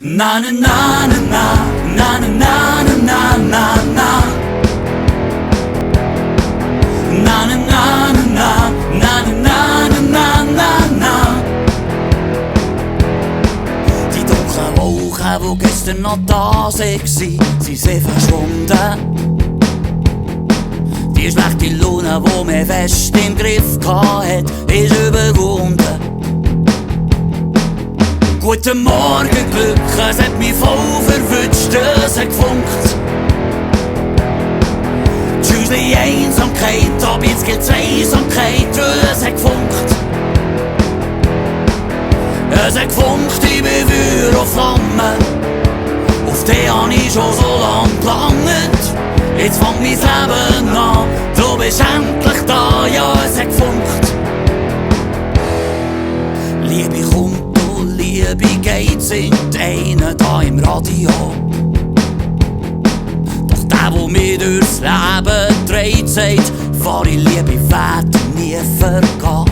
Na na na na na na na na na na na. Na na na na na na na na na na. Die dunklen Wolken, die gestern noch da waren, sind verschwunden. Die schlechte Laune, die mich fest im Griff hatte, ist überwunden. Guten Morgen Glück, es hat mich voll verwünscht, es hat gefunkt. Tschüssli Einsamkeit, ab jetzt gibt's Einsamkeit, weil es hat gefunkt. Es hat gefunkt, ich bin Feuer und Flamme, auf die hab ich schon so lang gelangt. Jetzt fängt mein Leben an, du bist endlich da, ja es hat gefunkt. Liebe kommt und Liebe geht, singt einer da im Radio. Doch der mich durchs Leben dreht, sagt, wahre Liebe wird nie vergehen.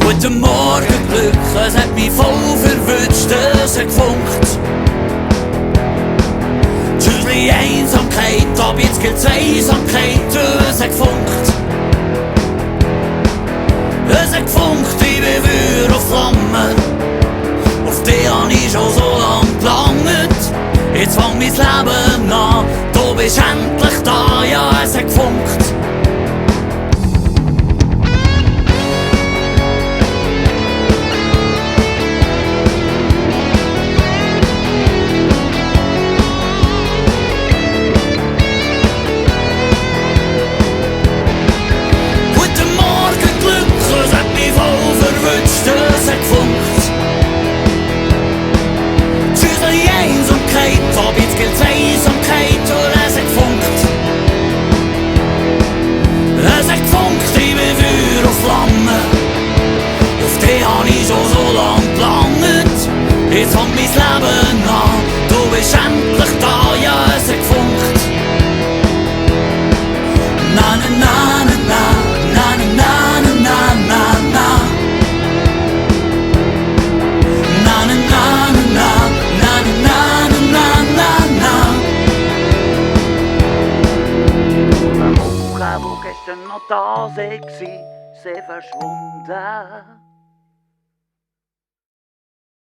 Guten Morgen Glück, es hat mich voll verwünscht, es hat gefunkt. Tschüssli Einsamkeit, ab jetzt gibt's Einsamkeit, es hat gefunkt. Es hat gefunkt, ich bin Feuer und Flamme, auf die hab ich schon so lang gelangt. Jetzt fängt mein Leben an, du bist endlich da, ja es hat gefunkt. Es hat gefunkt. Tschüssli Einsamkeit, ab jetzt gibt's Einsamkeit, und es hat gefunkt. Es hat gefunkt, ich bin Feuer und Flamme, auf die hab ich schon so lang gelangt. Jetzt fängt mein Leben an, du bist endlich da, ja es hat gefunkt. Na na na na na na na na na na na. Die gestern noch da waren, sind verschwunden.